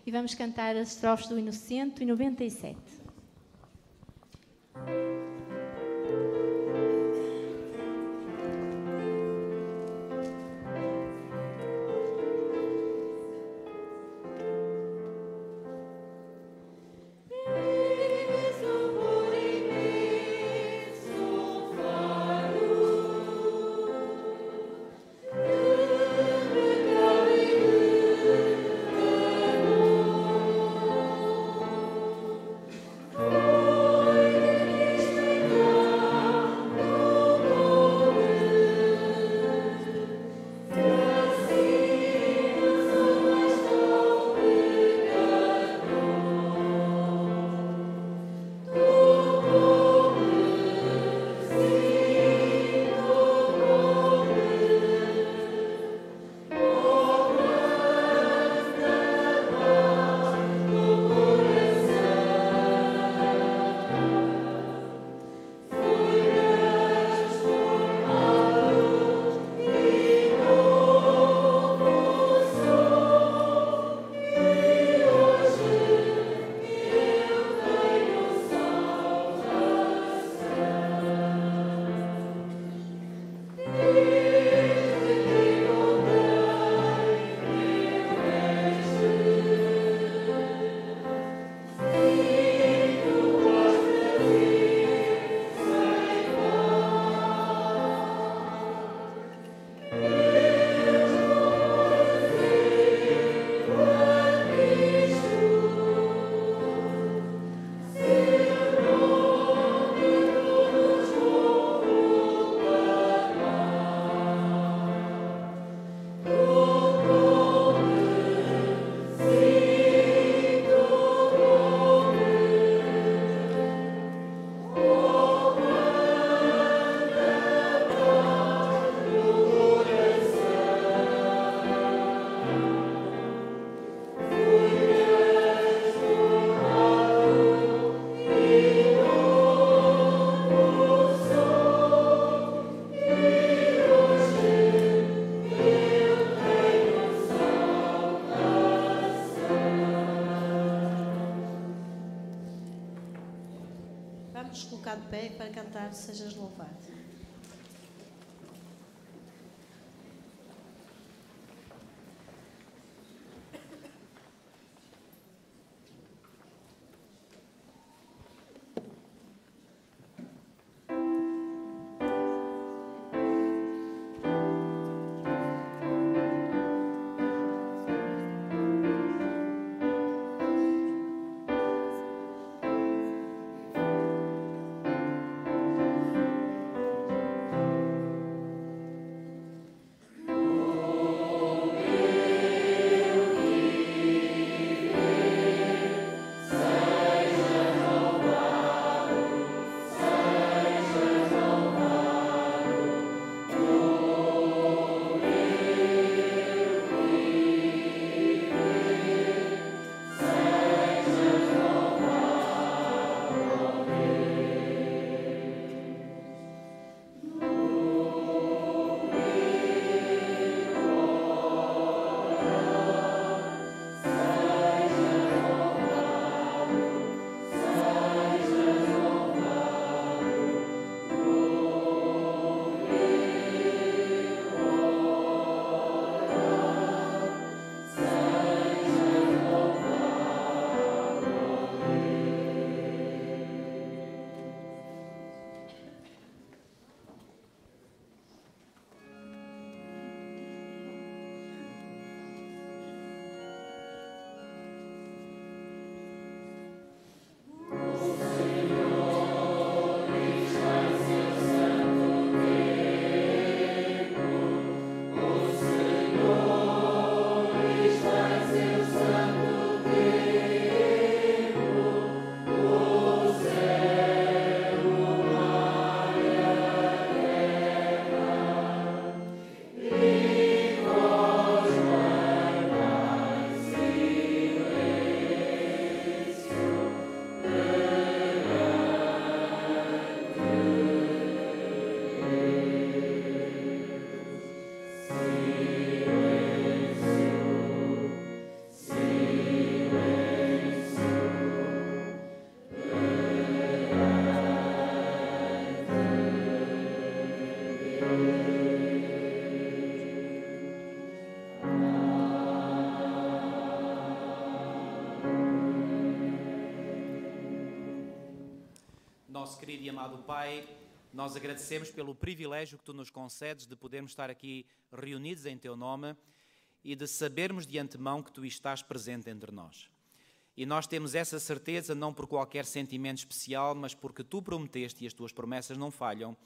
e vamos cantar as estrofes do hino 197. Vamos colocar de pé para cantar Sejas Louvado. Sejas nosso querido e amado Pai, nós agradecemos pelo privilégio que Tu nos concedes de podermos estar aqui reunidos em Teu nome e de sabermos de antemão que Tu estás presente entre nós. E nós temos essa certeza não por qualquer sentimento especial, mas porque Tu prometeste, e as Tuas promessas não falham,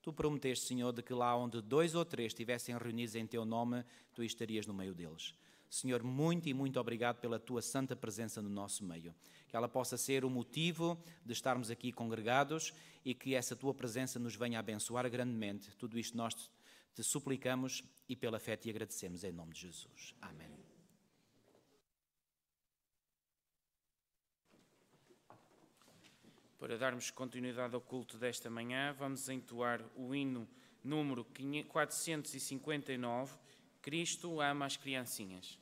Tu prometeste, Senhor, de que lá onde 2 ou 3 estivessem reunidos em Teu nome, Tu estarias no meio deles. Senhor, muito e muito obrigado pela Tua santa presença no nosso meio. Que ela possa ser o motivo de estarmos aqui congregados e que essa Tua presença nos venha abençoar grandemente. Tudo isto nós te suplicamos e pela fé te agradecemos, em nome de Jesus. Amém. Para darmos continuidade ao culto desta manhã, vamos entoar o hino número 459, Cristo ama as criancinhas.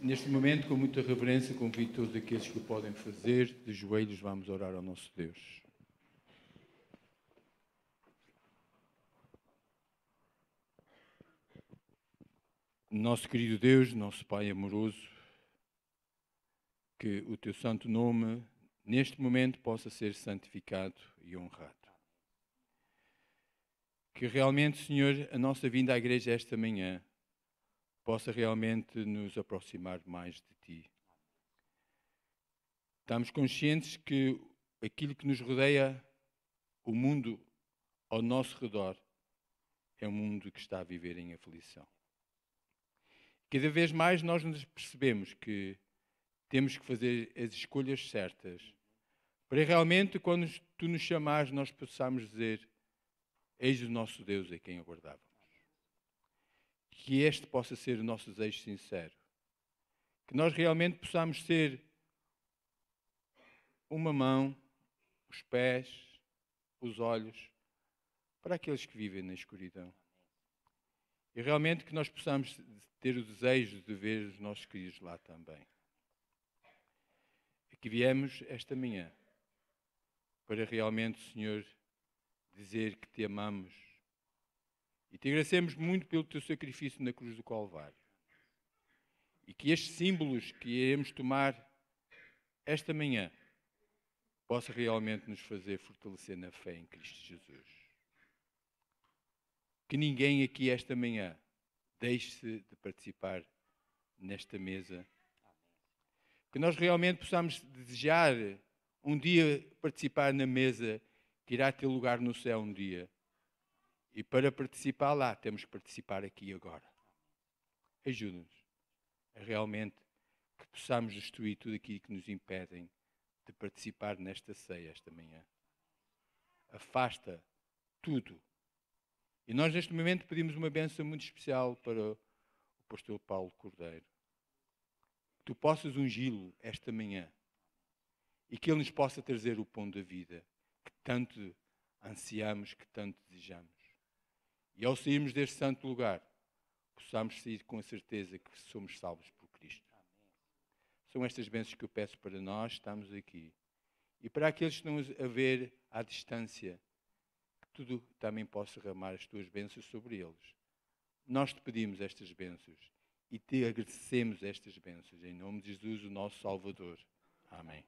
Neste momento, com muita reverência, convido todos aqueles que o podem fazer, de joelhos, vamos orar ao nosso Deus. Nosso querido Deus, nosso Pai amoroso, que o Teu santo nome, neste momento, possa ser santificado e honrado. Que realmente, Senhor, a nossa vinda à igreja esta manhã possa realmente nos aproximar mais de Ti. Estamos conscientes que aquilo que nos rodeia, o mundo ao nosso redor, é um mundo que está a viver em aflição. Cada vez mais nós nos percebemos que temos que fazer as escolhas certas para realmente, quando tu nos chamares, nós possamos dizer: eis o nosso Deus a quem aguardávamos. Que este possa ser o nosso desejo sincero. Que nós realmente possamos ser uma mão, os pés, os olhos, para aqueles que vivem na escuridão. E realmente que nós possamos ter o desejo de ver os nossos queridos lá também. Aqui viemos esta manhã para realmente, Senhor, dizer que te amamos e te agradecemos muito pelo teu sacrifício na cruz do Calvário. E que estes símbolos que iremos tomar esta manhã possa realmente nos fazer fortalecer na fé em Cristo Jesus. Que ninguém aqui esta manhã deixe de participar nesta mesa. Que nós realmente possamos desejar um dia participar na mesa que irá ter lugar no céu um dia. E para participar lá, temos que participar aqui agora. Ajuda-nos a realmente que possamos destruir tudo aquilo que nos impedem de participar nesta ceia esta manhã. Afasta tudo. E nós neste momento pedimos uma bênção muito especial para o pastor Paulo Cordeiro. Que tu possas ungí-lo esta manhã e que ele nos possa trazer o pão da vida que tanto ansiamos, que tanto desejamos. E ao sairmos deste santo lugar, possamos sair com a certeza que somos salvos por Cristo. São estas bênçãos que eu peço para nós, estamos aqui. E para aqueles que estão a ver à distância, que tudo também possa derramar as tuas bênçãos sobre eles. Nós te pedimos estas bênçãos e te agradecemos estas bênçãos. Em nome de Jesus, o nosso Salvador. Amém.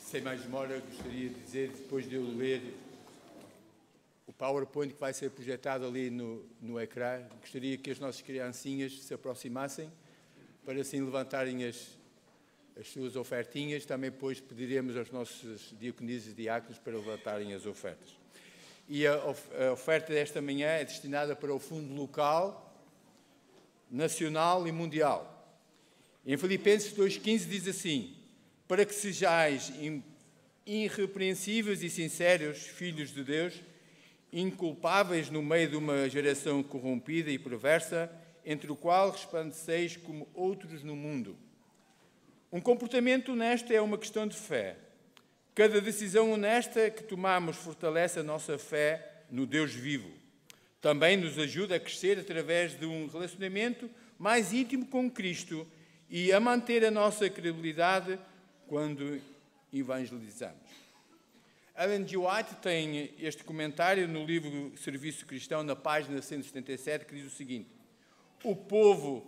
Sem mais demora, gostaria de dizer, depois de eu ler o PowerPoint que vai ser projetado ali no ecrã, gostaria que as nossas criancinhas se aproximassem para assim levantarem as suas ofertinhas. Também depois pediremos aos nossos diaconisas e diáconos para levantarem as ofertas. E a oferta desta manhã é destinada para o fundo local, nacional e mundial. Em Filipenses 2,15 diz assim: para que sejais irrepreensíveis e sinceros, filhos de Deus, inculpáveis no meio de uma geração corrompida e perversa, entre o qual resplandeceis como outros no mundo. Um comportamento honesto é uma questão de fé. Cada decisão honesta que tomamos fortalece a nossa fé no Deus vivo. Também nos ajuda a crescer através de um relacionamento mais íntimo com Cristo e a manter a nossa credibilidade quando evangelizamos. Ellen G. White tem este comentário no livro Serviço Cristão, na página 177, que diz o seguinte: o povo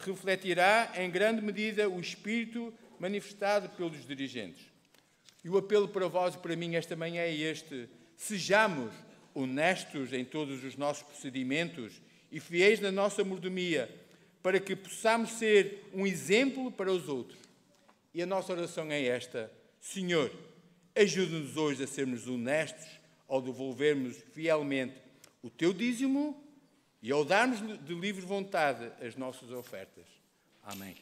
refletirá em grande medida o espírito manifestado pelos dirigentes. E o apelo para vós e para mim esta manhã é este: sejamos honestos em todos os nossos procedimentos e fiéis na nossa mordomia, para que possamos ser um exemplo para os outros. E a nossa oração é esta: Senhor, ajuda-nos hoje a sermos honestos ao devolvermos fielmente o teu dízimo e ao darmos de livre vontade as nossas ofertas. Amém.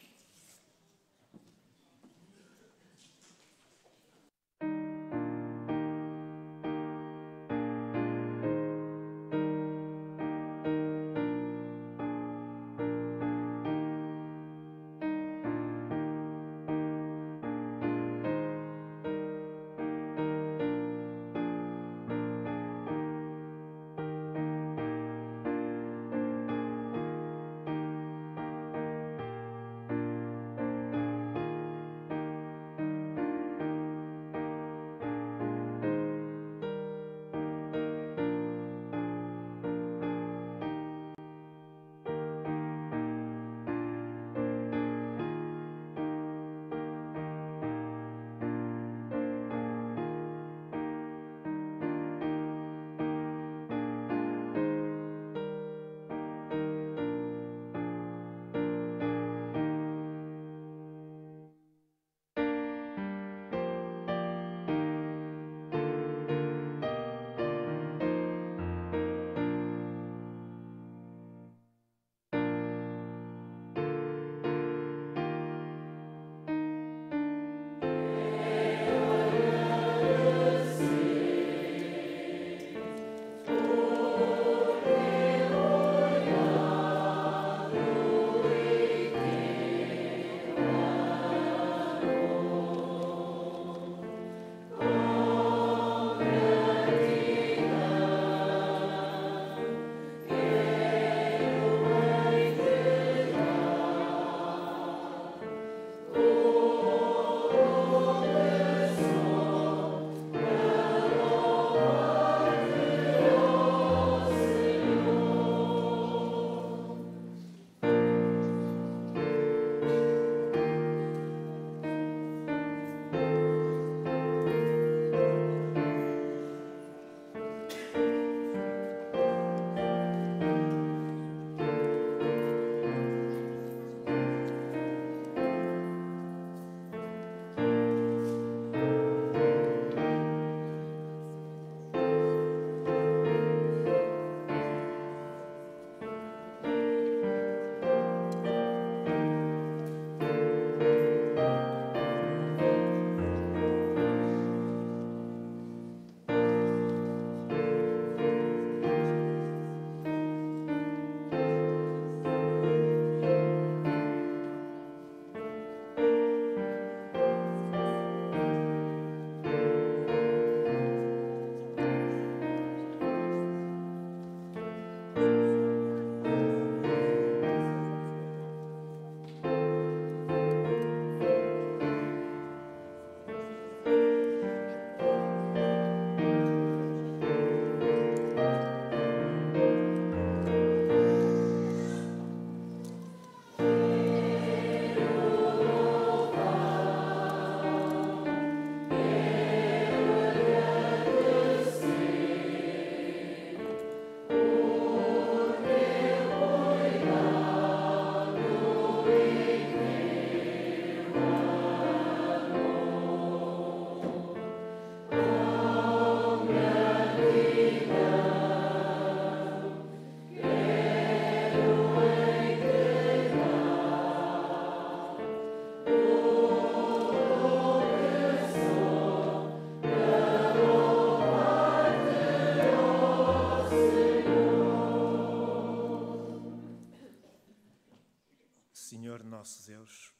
nosso Deus,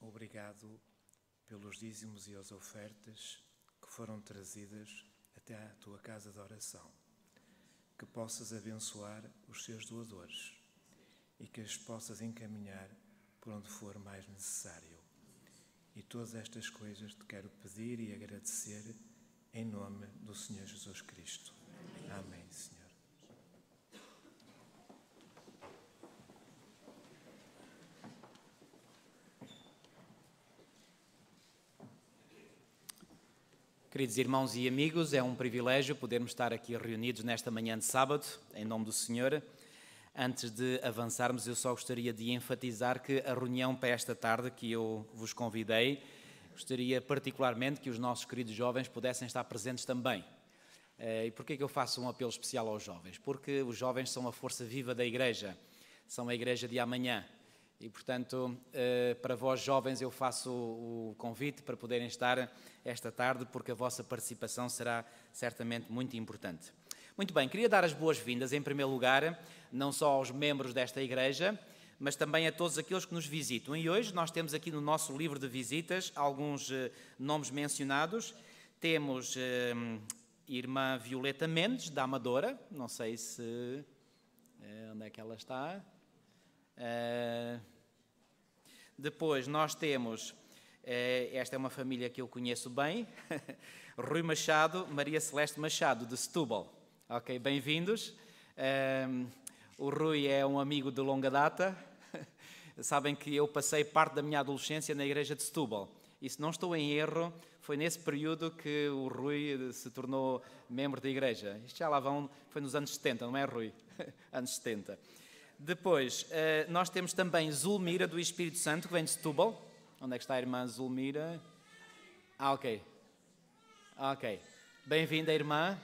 obrigado pelos dízimos e as ofertas que foram trazidas até à tua casa de oração. Que possas abençoar os seus doadores e que as possas encaminhar por onde for mais necessário. E todas estas coisas te quero pedir e agradecer em nome do Senhor Jesus Cristo. Amém, Senhor. Queridos irmãos e amigos, é um privilégio podermos estar aqui reunidos nesta manhã de sábado, em nome do Senhor. Antes de avançarmos, eu só gostaria de enfatizar que a reunião para esta tarde que eu vos convidei, gostaria particularmente que os nossos queridos jovens pudessem estar presentes também. E porquê que eu faço um apelo especial aos jovens? Porque os jovens são a força viva da Igreja, são a Igreja de amanhã. E, portanto, para vós jovens eu faço o convite para poderem estar esta tarde, porque a vossa participação será certamente muito importante. Muito bem, queria dar as boas-vindas, em primeiro lugar, não só aos membros desta igreja, mas também a todos aqueles que nos visitam. E hoje nós temos aqui no nosso livro de visitas alguns nomes mencionados. Temos irmã Violeta Mendes, da Amadora, não sei se... onde é que ela está? Depois nós temos, esta é uma família que eu conheço bem, Rui Machado, Maria Celeste Machado, de Setúbal. Ok, bem-vindos. O Rui é um amigo de longa data. Sabem que eu passei parte da minha adolescência na igreja de Setúbal. E se não estou em erro, foi nesse período que o Rui se tornou membro da igreja. Isto já lá vão, foi nos anos 70, não é, Rui? Anos 70. Depois, nós temos também Zulmira, do Espírito Santo, que vem de Setúbal. Onde é que está a irmã Zulmira? Ok. Ok. Bem-vinda, irmã.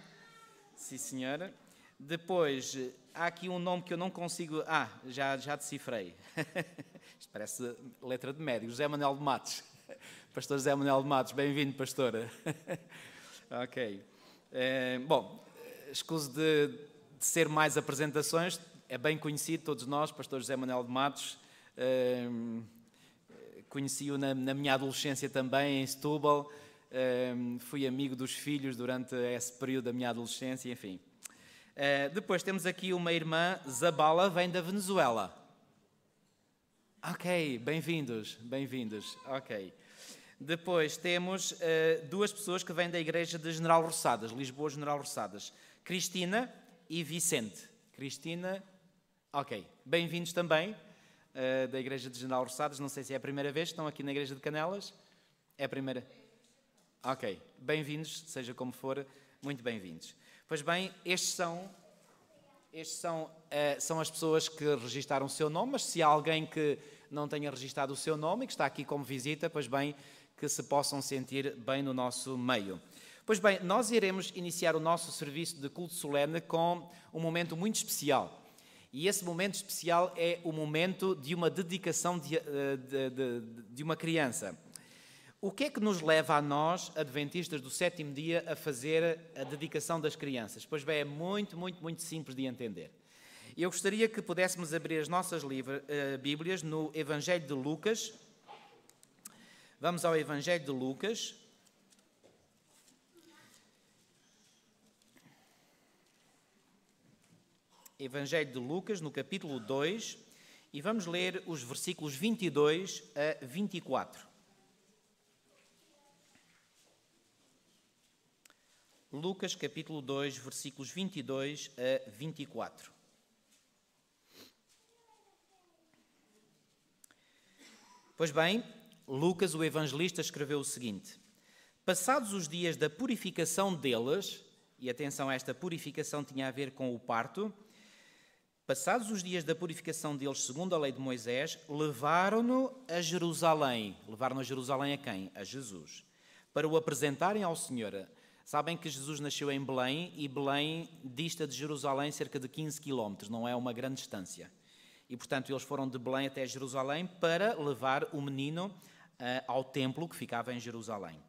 Sim, senhora. Depois, há aqui um nome que eu não consigo... já decifrei. Isto parece letra de médico. José Manuel de Matos. Pastor José Manuel de Matos. Bem-vindo, pastora. Ok. Bom, escuso de ser mais apresentações... É bem conhecido, todos nós, pastor José Manuel de Matos, conheci-o na minha adolescência também, em Setúbal, fui amigo dos filhos durante esse período da minha adolescência, enfim. Depois temos aqui uma irmã, Zabala, vem da Venezuela. Ok, bem-vindos, ok. Depois temos duas pessoas que vêm da igreja de General Roçadas, Lisboa General Roçadas, Cristina e Vicente. Cristina... Ok, bem-vindos também da Igreja de General Roçadas. Não sei se é a primeira vez que estão aqui na Igreja de Canelas. É a primeira? Ok, bem-vindos, seja como for, muito bem-vindos. Pois bem, estes são as pessoas que registaram o seu nome, mas se há alguém que não tenha registado o seu nome e que está aqui como visita, pois bem, que se possam sentir bem no nosso meio. Pois bem, nós iremos iniciar o nosso serviço de culto solene com um momento muito especial. E esse momento especial é o momento de uma dedicação de uma criança. O que é que nos leva a nós, adventistas do sétimo dia, a fazer a dedicação das crianças? Pois bem, é muito, muito, muito simples de entender. Eu gostaria que pudéssemos abrir as nossas Bíblias no Evangelho de Lucas. Vamos ao Evangelho de Lucas. Evangelho de Lucas, no capítulo 2, e vamos ler os versículos 22 a 24. Lucas, capítulo 2, versículos 22 a 24. Pois bem, Lucas, o evangelista, escreveu o seguinte: passados os dias da purificação deles, e atenção, esta purificação tinha a ver com o parto, passados os dias da purificação deles, segundo a lei de Moisés, levaram-no a Jerusalém. Levaram a Jerusalém a quem? A Jesus. Para o apresentarem ao Senhor. Sabem que Jesus nasceu em Belém e Belém dista de Jerusalém cerca de 15 quilómetros, não é uma grande distância. E, portanto, eles foram de Belém até Jerusalém para levar o menino ao templo que ficava em Jerusalém.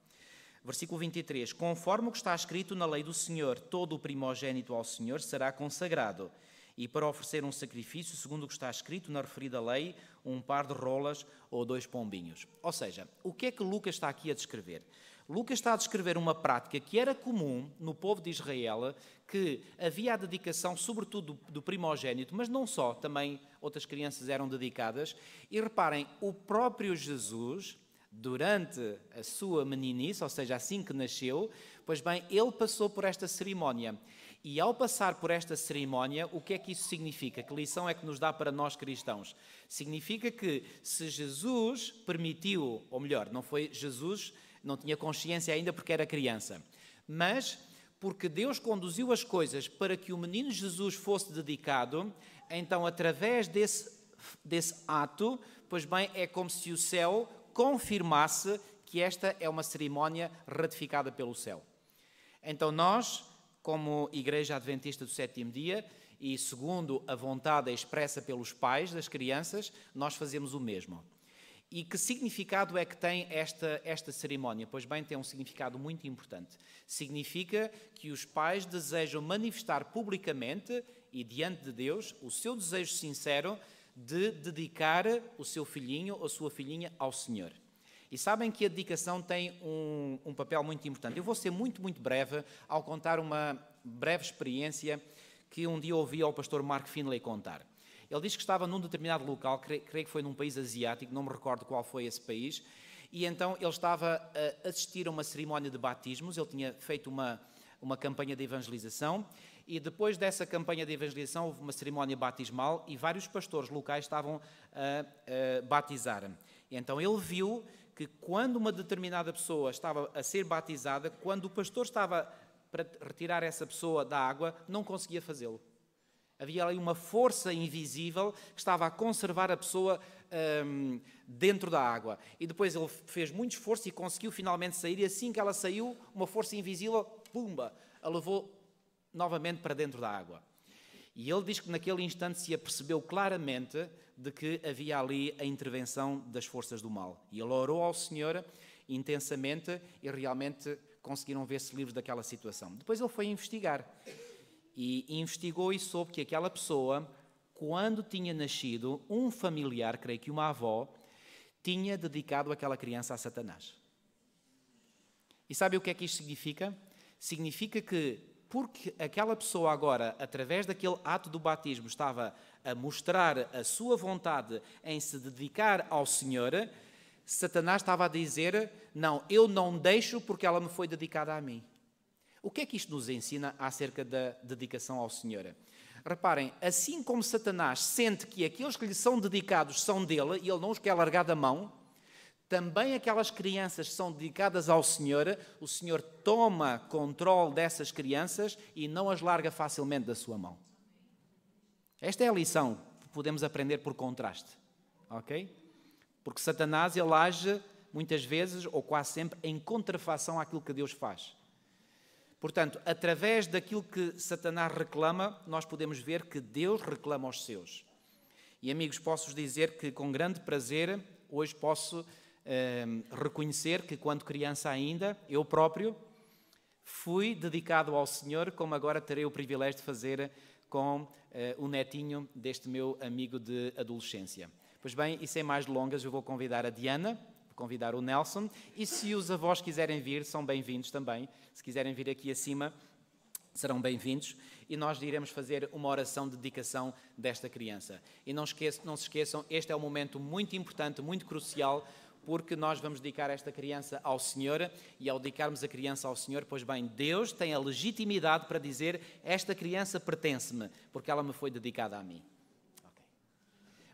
Versículo 23. Conforme o que está escrito na lei do Senhor, todo o primogênito ao Senhor será consagrado. e para oferecer um sacrifício, segundo o que está escrito na referida lei, um par de rolas ou 2 pombinhos. Ou seja, o que é que Lucas está aqui a descrever? Lucas está a descrever uma prática que era comum no povo de Israel, que havia a dedicação, sobretudo do primogênito, mas não só, também outras crianças eram dedicadas. E reparem, o próprio Jesus, durante a sua meninice, ou seja, assim que nasceu, pois bem, ele passou por esta cerimónia. E ao passar por esta cerimónia, o que é que isso significa? Que lição é que nos dá para nós cristãos? Significa que se Jesus permitiu, ou melhor, não foi Jesus, não tinha consciência ainda porque era criança, mas porque Deus conduziu as coisas para que o menino Jesus fosse dedicado, então através desse ato, pois bem, é como se o céu confirmasse que esta é uma cerimónia ratificada pelo céu. Então nós, como Igreja Adventista do Sétimo Dia, e segundo a vontade expressa pelos pais das crianças, nós fazemos o mesmo. E que significado é que tem esta cerimónia? Pois bem, tem um significado muito importante. Significa que os pais desejam manifestar publicamente e diante de Deus o seu desejo sincero de dedicar o seu filhinho ou sua filhinha ao Senhor. E sabem que a dedicação tem um papel muito importante. Eu vou ser muito, muito breve ao contar uma breve experiência que um dia ouvi ao pastor Mark Finlay contar. Ele diz que estava num determinado local, creio que foi num país asiático, não me recordo qual foi esse país, e então ele estava a assistir a uma cerimónia de batismos. Ele tinha feito uma campanha de evangelização, e depois dessa campanha de evangelização houve uma cerimónia batismal e vários pastores locais estavam a batizar. E então ele viu que quando uma determinada pessoa estava a ser batizada, quando o pastor estava para retirar essa pessoa da água, não conseguia fazê-lo. Havia ali uma força invisível que estava a conservar a pessoa dentro da água. E depois ele fez muito esforço e conseguiu finalmente sair, e assim que ela saiu, uma força invisível, pumba, a levou novamente para dentro da água. E ele diz que naquele instante se apercebeu claramente de que havia ali a intervenção das forças do mal. E ele orou ao Senhor intensamente e realmente conseguiram ver-se livres daquela situação. Depois ele foi investigar. E investigou e soube que aquela pessoa, quando tinha nascido, um familiar, creio que uma avó, tinha dedicado aquela criança a Satanás. E sabe o que é que isto significa? Significa que, porque aquela pessoa agora, através daquele ato do batismo, estava a mostrar a sua vontade em se dedicar ao Senhor, Satanás estava a dizer: não, eu não deixo porque ela me foi dedicada a mim. O que é que isto nos ensina acerca da dedicação ao Senhor? Reparem, assim como Satanás sente que aqueles que lhe são dedicados são dele e ele não os quer largar da mão, também aquelas crianças que são dedicadas ao Senhor, o Senhor toma controle dessas crianças e não as larga facilmente da sua mão. Esta é a lição que podemos aprender por contraste, ok? Porque Satanás, ele age muitas vezes, ou quase sempre, em contrafação àquilo que Deus faz. Portanto, através daquilo que Satanás reclama, nós podemos ver que Deus reclama aos seus. E, amigos, posso-vos dizer que com grande prazer, hoje posso reconhecer que quando criança ainda, eu próprio fui dedicado ao Senhor, como agora terei o privilégio de fazer com o netinho deste meu amigo de adolescência. Pois bem, e sem mais delongas, eu vou convidar a Diana, convidar o Nelson, e se os avós quiserem vir, são bem-vindos também. Se quiserem vir aqui acima, serão bem-vindos, e nós iremos fazer uma oração de dedicação desta criança. E não se esqueçam, este é um momento muito importante, muito crucial, porque nós vamos dedicar esta criança ao Senhor, e ao dedicarmos a criança ao Senhor, pois bem, Deus tem a legitimidade para dizer: esta criança pertence-me, porque ela me foi dedicada a mim.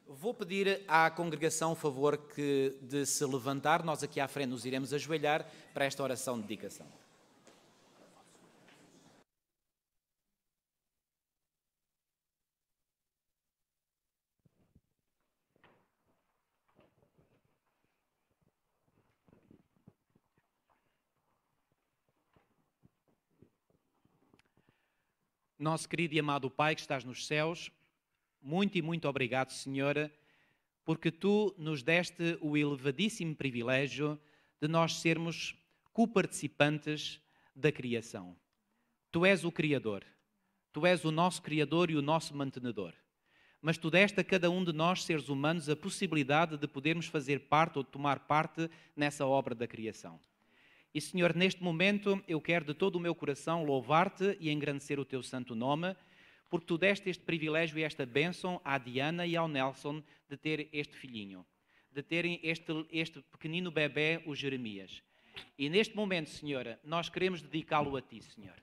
Vou pedir à congregação o favor de se levantar. Nós aqui à frente nos iremos ajoelhar para esta oração de dedicação. Nosso querido e amado Pai que estás nos céus, muito e muito obrigado, Senhor, porque Tu nos deste o elevadíssimo privilégio de nós sermos coparticipantes da criação. Tu és o Criador, Tu és o nosso Criador e o nosso mantenedor. Mas tu deste a cada um de nós, seres humanos, a possibilidade de podermos fazer parte ou de tomar parte nessa obra da criação. E, Senhor, neste momento eu quero de todo o meu coração louvar-te e engrandecer o teu santo nome, porque tu deste este privilégio e esta bênção à Diana e ao Nelson de ter este filhinho, de terem este pequenino bebé, o Jeremias. E neste momento, Senhor, nós queremos dedicá-lo a ti, Senhor.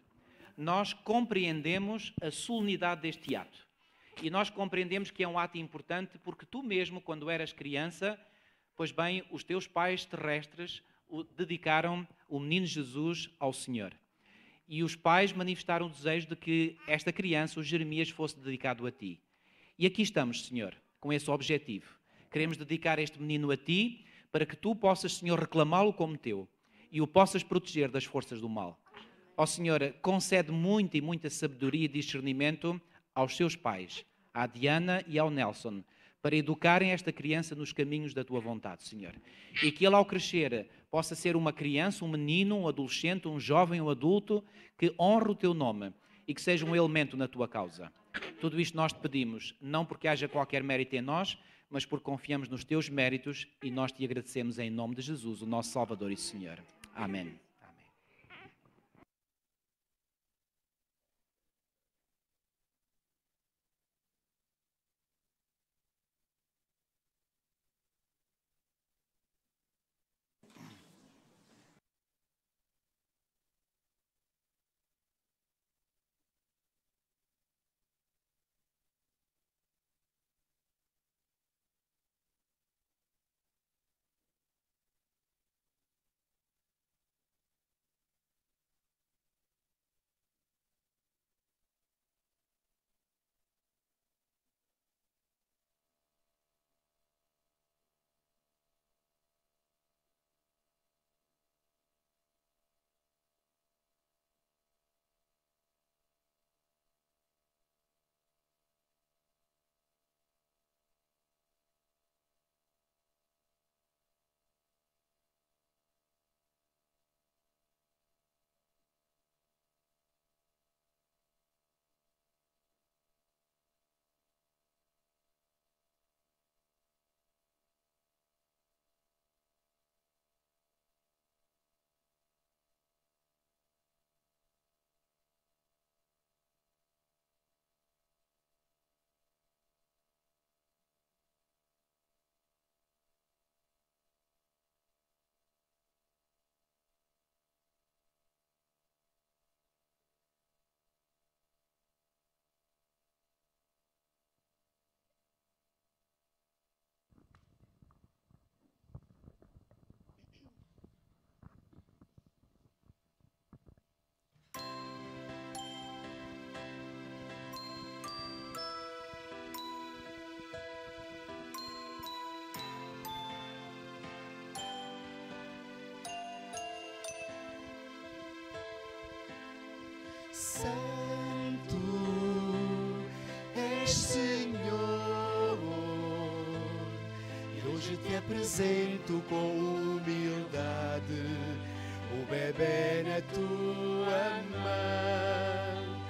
Nós compreendemos a solenidade deste ato. E nós compreendemos que é um ato importante porque tu mesmo, quando eras criança, pois bem, os teus pais terrestres dedicaram o menino Jesus ao Senhor. E os pais manifestaram o desejo de que esta criança, o Jeremias, fosse dedicado a ti. E aqui estamos, Senhor, com esse objetivo. Queremos dedicar este menino a ti, para que tu possas, Senhor, reclamá-lo como teu e o possas proteger das forças do mal. Ó Senhor, concede muita e muita sabedoria e discernimento aos seus pais, à Diana e ao Nelson, para educarem esta criança nos caminhos da tua vontade, Senhor. E que ele, ao crescer, possa ser uma criança, um menino, um adolescente, um jovem, um adulto, que honre o teu nome e que seja um elemento na tua causa. Tudo isto nós te pedimos, não porque haja qualquer mérito em nós, mas porque confiamos nos teus méritos e nós te agradecemos em nome de Jesus, o nosso Salvador e Senhor. Amém. Santo és, Senhor, e hoje te apresento com humildade o bebê na tua mão.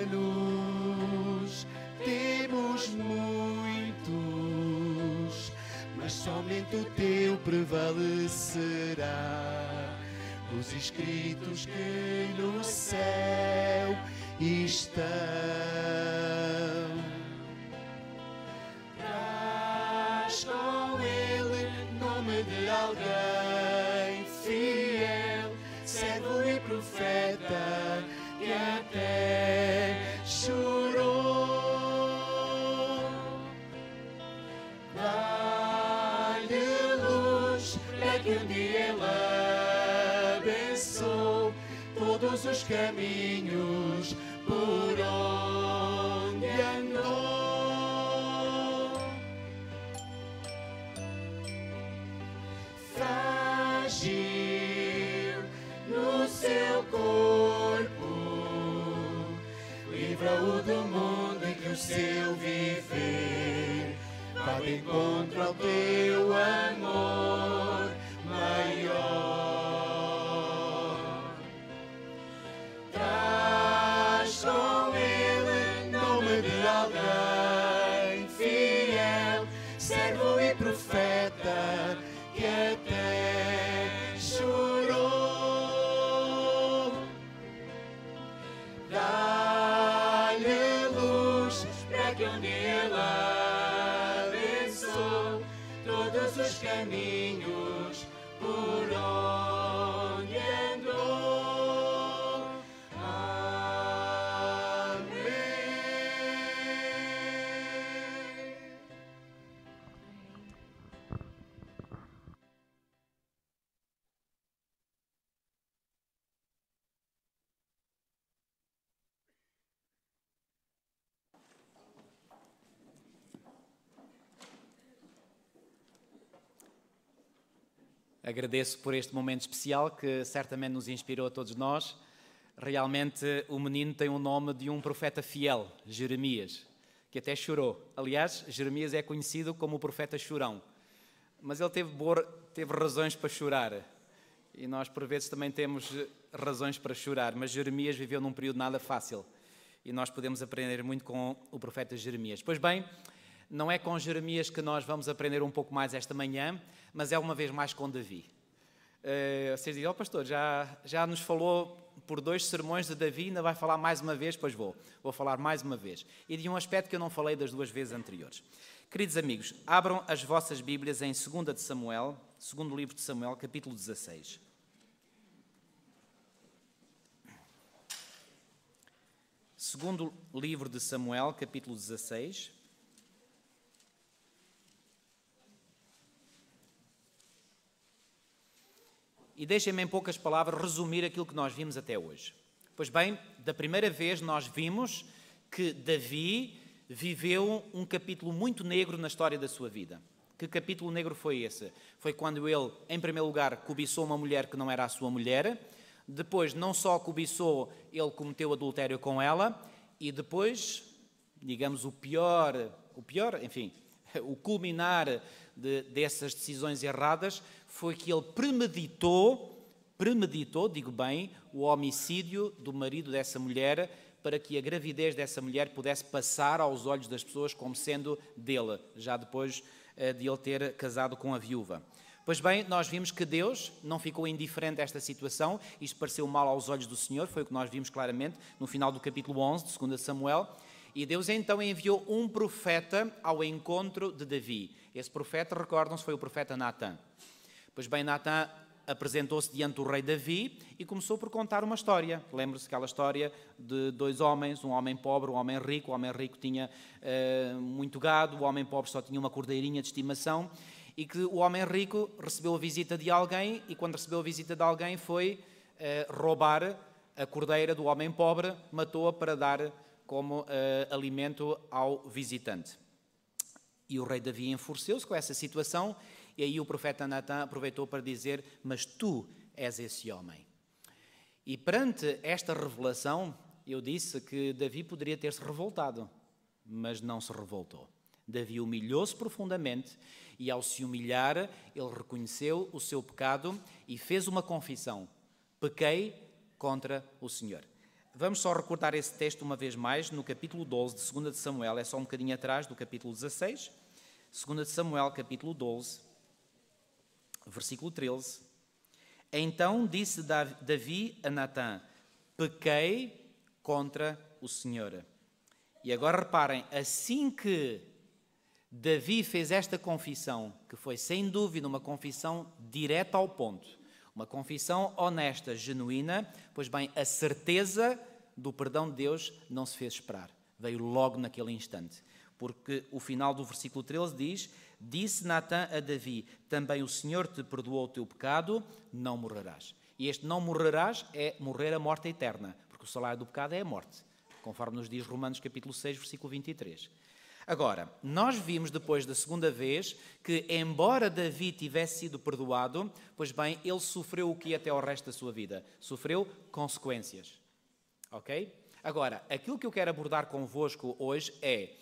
Planos temos muitos, mas somente o teu prevalecerá. Os escritos que no céu estão. Traz com ele nome de alguém fiel, servo e profeta, que até chorou. Dá-lhe luz para que um dia ela todos os caminhos por onde andou. Frágil no seu corpo, livra-o do mundo em que o seu viver vá de encontro ao teu amor maior. Traz com dá-lhe luz, para que um dia ele abençoe todos os caminhos por onde andou. Amém. Agradeço por este momento especial que certamente nos inspirou a todos nós. Realmente o menino tem o nome de um profeta fiel, Jeremias, que até chorou. Aliás, Jeremias é conhecido como o profeta chorão, mas ele teve razões para chorar. E nós, por vezes, também temos razões para chorar, mas Jeremias viveu num período nada fácil e nós podemos aprender muito com o profeta Jeremias. Pois bem, não é com Jeremias que nós vamos aprender um pouco mais esta manhã, mas é uma vez mais com Davi. Vocês dizem, pastor, já nos falou por 2 sermões de Davi, ainda vai falar mais uma vez? Pois vou falar mais uma vez. E de um aspecto que eu não falei das 2 vezes anteriores. Queridos amigos, abram as vossas Bíblias em 2 de Samuel, segundo livro de Samuel, capítulo 16. Segundo livro de Samuel, capítulo 16. E deixem-me em poucas palavras resumir aquilo que nós vimos até hoje. Pois bem, da primeira vez nós vimos que Davi viveu um capítulo muito negro na história da sua vida. Que capítulo negro foi esse? Foi quando ele, em primeiro lugar, cobiçou uma mulher que não era a sua mulher. Depois, não só cobiçou, ele cometeu adultério com ela. E depois, digamos, o culminar dessas decisões erradas foi que ele premeditou, digo bem, o homicídio do marido dessa mulher para que a gravidez dessa mulher pudesse passar aos olhos das pessoas como sendo dele, já depois de ele ter casado com a viúva. Pois bem, nós vimos que Deus não ficou indiferente a esta situação, isto pareceu mal aos olhos do Senhor, foi o que nós vimos claramente no final do capítulo 11 de 2 Samuel, e Deus então enviou um profeta ao encontro de Davi. Esse profeta, recordam-se, foi o profeta Natã. Pois bem, Natã apresentou-se diante do rei Davi e começou por contar uma história. Lembra-se aquela história de 2 homens, um homem pobre, um homem rico. O homem rico tinha muito gado, o homem pobre só tinha uma cordeirinha de estimação. E que o homem rico recebeu a visita de alguém e quando recebeu a visita de alguém foi roubar a cordeira do homem pobre, matou-a para dar como alimento ao visitante. E o rei Davi enfureceu-se com essa situação e aí o profeta Natã aproveitou para dizer, mas tu és esse homem. E perante esta revelação, eu disse que Davi poderia ter-se revoltado, mas não se revoltou. Davi humilhou-se profundamente e ao se humilhar, ele reconheceu o seu pecado e fez uma confissão. Pequei contra o Senhor. Vamos só recordar esse texto uma vez mais, no capítulo 12 de 2 de Samuel, é só um bocadinho atrás do capítulo 16. 2 de Samuel, capítulo 12, versículo 13. Então disse Davi a Natã, pequei contra o Senhor. E agora reparem, assim que Davi fez esta confissão, que foi sem dúvida uma confissão direta ao ponto, uma confissão honesta, genuína, pois bem, a certeza do perdão de Deus não se fez esperar. Veio logo naquele instante. Porque o final do versículo 13 diz, disse Natã a Davi, também o Senhor te perdoou o teu pecado, não morrerás. E este não morrerás é morrer a morte eterna, porque o salário do pecado é a morte, conforme nos diz Romanos capítulo 6, versículo 23. Agora, nós vimos depois da segunda vez que, embora Davi tivesse sido perdoado, pois bem, ele sofreu o que até ao resto da sua vida? Sofreu consequências. Ok? Agora, aquilo que eu quero abordar convosco hoje é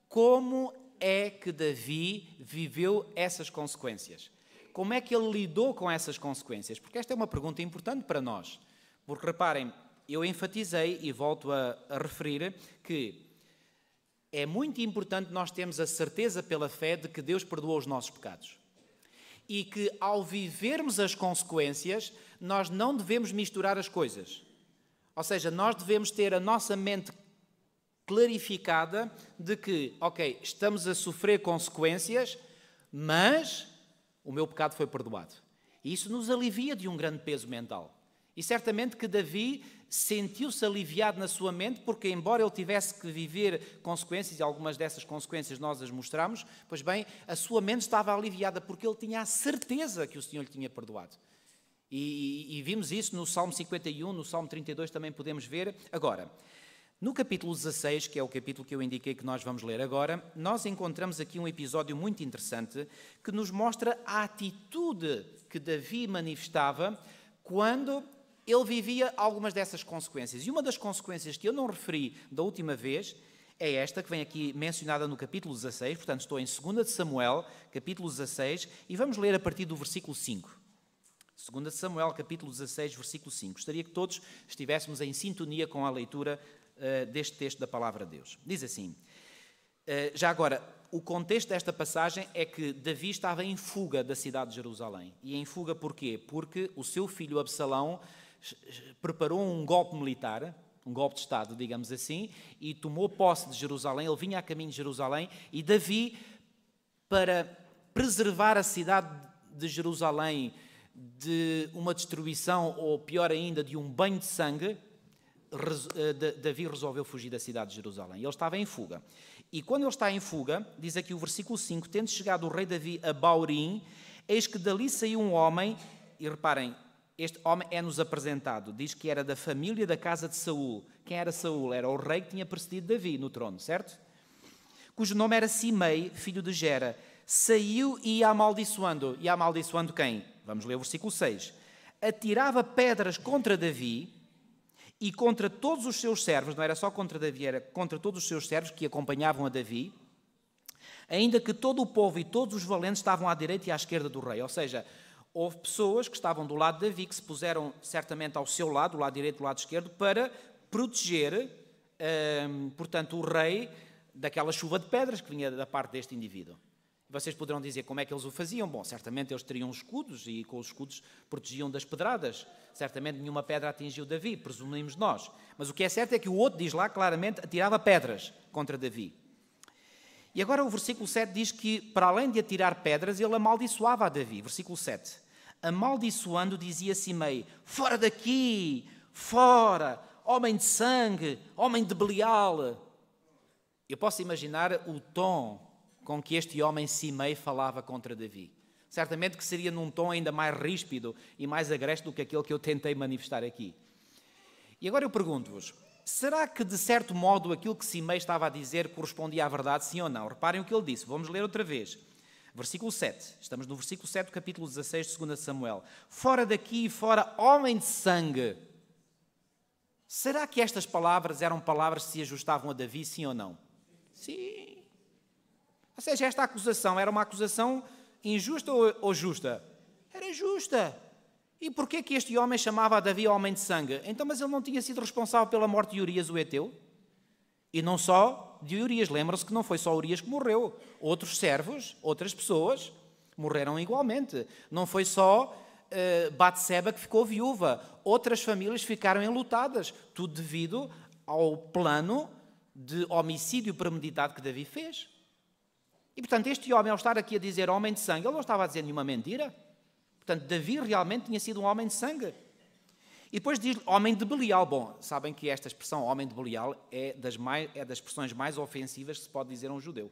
como é que Davi viveu essas consequências? Como é que ele lidou com essas consequências? Porque esta é uma pergunta importante para nós. Porque, reparem, eu enfatizei e volto a referir que é muito importante nós termos a certeza pela fé de que Deus perdoou os nossos pecados. E que ao vivermos as consequências, nós não devemos misturar as coisas. Ou seja, nós devemos ter a nossa mente clarificada de que, ok, estamos a sofrer consequências, mas o meu pecado foi perdoado. E isso nos alivia de um grande peso mental. E certamente que Davi sentiu-se aliviado na sua mente, porque embora ele tivesse que viver consequências, e algumas dessas consequências nós as mostramos, pois bem, a sua mente estava aliviada, porque ele tinha a certeza que o Senhor lhe tinha perdoado. E vimos isso no Salmo 51, no Salmo 32 também podemos ver. Agora, no capítulo 16, que é o capítulo que eu indiquei que nós vamos ler agora, nós encontramos aqui um episódio muito interessante que nos mostra a atitude que Davi manifestava quando ele vivia algumas dessas consequências. E uma das consequências que eu não referi da última vez é esta, que vem aqui mencionada no capítulo 16, portanto estou em 2 de Samuel, capítulo 16, e vamos ler a partir do versículo 5. 2 de Samuel, capítulo 16, versículo 5. Gostaria que todos estivéssemos em sintonia com a leitura deste texto da Palavra de Deus. Diz assim, já agora, o contexto desta passagem é que Davi estava em fuga da cidade de Jerusalém. E em fuga porquê? Porque o seu filho Absalão preparou um golpe militar, um golpe de Estado, digamos assim, e tomou posse de Jerusalém. Ele vinha a caminho de Jerusalém e Davi, para preservar a cidade de Jerusalém de uma destruição, ou pior ainda, de um banho de sangue, Davi resolveu fugir da cidade de Jerusalém. Ele estava em fuga. E quando ele está em fuga, diz aqui o versículo 5, tendo chegado o rei Davi a Baurim, eis que dali saiu um homem, e reparem, este homem é-nos apresentado, diz que era da família da casa de Saul. Quem era Saul? Era o rei que tinha precedido Davi no trono, certo? Cujo nome era Simei, filho de Gera. Saiu e ia amaldiçoando. E amaldiçoando quem? Vamos ler o versículo 6. Atirava pedras contra Davi e contra todos os seus servos, não era só contra Davi, era contra todos os seus servos que acompanhavam a Davi, ainda que todo o povo e todos os valentes estavam à direita e à esquerda do rei. Ou seja, houve pessoas que estavam do lado de Davi, que se puseram certamente ao seu lado, do lado direito e do lado esquerdo, para proteger, portanto, o rei daquela chuva de pedras que vinha da parte deste indivíduo. Vocês poderão dizer como é que eles o faziam. Bom, certamente eles teriam escudos e com os escudos protegiam das pedradas. Certamente nenhuma pedra atingiu Davi, presumimos nós. Mas o que é certo é que o outro diz lá claramente, atirava pedras contra Davi. E agora o versículo 7 diz que, para além de atirar pedras, ele amaldiçoava a Davi. Versículo 7. Amaldiçoando, dizia Simei, fora daqui, fora, homem de sangue, homem de Belial. Eu posso imaginar o tom com que este homem Simei falava contra Davi. Certamente que seria num tom ainda mais ríspido e mais agreste do que aquele que eu tentei manifestar aqui. E agora eu pergunto-vos, será que de certo modo aquilo que Simei estava a dizer correspondia à verdade, sim ou não? Reparem o que ele disse, vamos ler outra vez. Versículo 7, estamos no versículo 7 do capítulo 16 de 2 Samuel. Fora daqui, fora, homem de sangue. Será que estas palavras eram palavras que se ajustavam a Davi, sim ou não? Sim. Ou seja, esta acusação era uma acusação injusta ou justa? Era justa. E porquê que este homem chamava a Davi homem de sangue? Então, mas ele não tinha sido responsável pela morte de Urias, o heteu? E não só de Urias, lembram-se que não foi só Urias que morreu. Outros servos, outras pessoas, morreram igualmente. Não foi só Batseba que ficou viúva. Outras famílias ficaram enlutadas. Tudo devido ao plano de homicídio premeditado que Davi fez. E, portanto, este homem, ao estar aqui a dizer homem de sangue, ele não estava a dizer nenhuma mentira. Portanto, Davi realmente tinha sido um homem de sangue. E depois diz homem de Belial. Bom, sabem que esta expressão homem de Belial é das expressões mais ofensivas que se pode dizer a um judeu.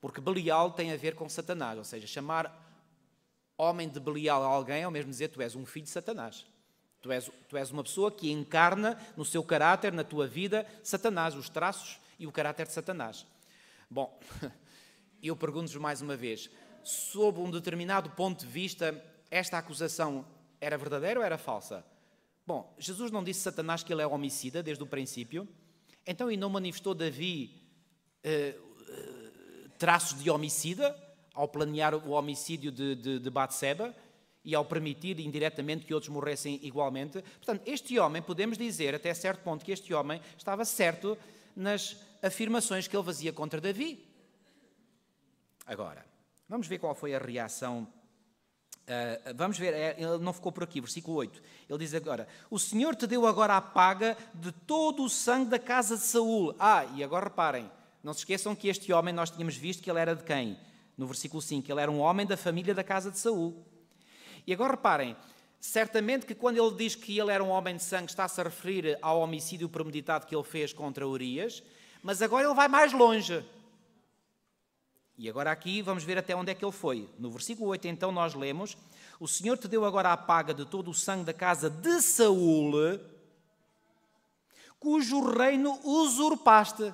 Porque Belial tem a ver com Satanás. Ou seja, chamar homem de Belial a alguém é o mesmo dizer tu és um filho de Satanás. Tu és uma pessoa que encarna no seu caráter, na tua vida, Satanás, os traços e o caráter de Satanás. Bom, eu pergunto-vos mais uma vez, sob um determinado ponto de vista, esta acusação era verdadeira ou era falsa? Bom, Jesus não disse a Satanás que ele é homicida desde o princípio, então e não manifestou Davi traços de homicida ao planear o homicídio de Batseba e ao permitir indiretamente que outros morressem igualmente? Portanto, este homem, podemos dizer até certo ponto que este homem estava certo nas afirmações que ele fazia contra Davi. Agora, vamos ver qual foi a reação Vamos ver, ele não ficou por aqui, versículo 8. Ele diz agora: o Senhor te deu agora a paga de todo o sangue da casa de Saul. E agora reparem, não se esqueçam que este homem, nós tínhamos visto que ele era de quem? No versículo 5, ele era um homem da família da casa de Saul. E agora reparem, certamente que quando ele diz que ele era um homem de sangue, está-se a referir ao homicídio premeditado que ele fez contra Urias, mas agora ele vai mais longe. E agora aqui vamos ver até onde é que ele foi. No versículo 8 então nós lemos: o Senhor te deu agora a paga de todo o sangue da casa de Saul, cujo reino usurpaste.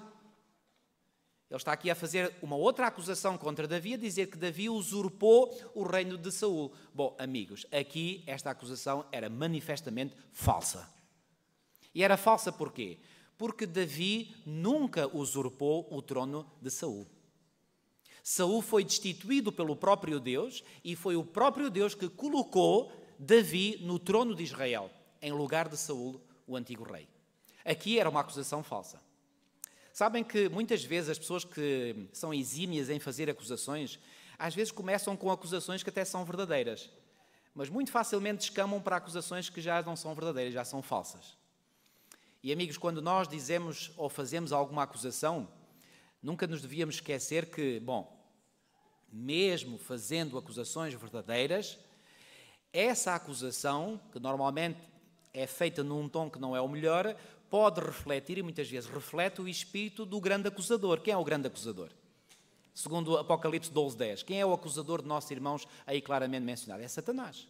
Ele está aqui a fazer uma outra acusação contra Davi, a dizer que Davi usurpou o reino de Saul. Bom, amigos, aqui esta acusação era manifestamente falsa. E era falsa porquê? Porque Davi nunca usurpou o trono de Saul. Saul foi destituído pelo próprio Deus e foi o próprio Deus que colocou Davi no trono de Israel, em lugar de Saul, o antigo rei. Aqui era uma acusação falsa. Sabem que muitas vezes as pessoas que são exímias em fazer acusações, às vezes começam com acusações que até são verdadeiras, mas muito facilmente descamam para acusações que já não são verdadeiras, já são falsas. E amigos, quando nós dizemos ou fazemos alguma acusação, nunca nos devíamos esquecer que, mesmo fazendo acusações verdadeiras, essa acusação, que normalmente é feita num tom que não é o melhor, pode refletir, e muitas vezes reflete, o espírito do grande acusador. Quem é o grande acusador? Segundo Apocalipse 12:10, quem é o acusador de nossos irmãos aí claramente mencionado? É Satanás.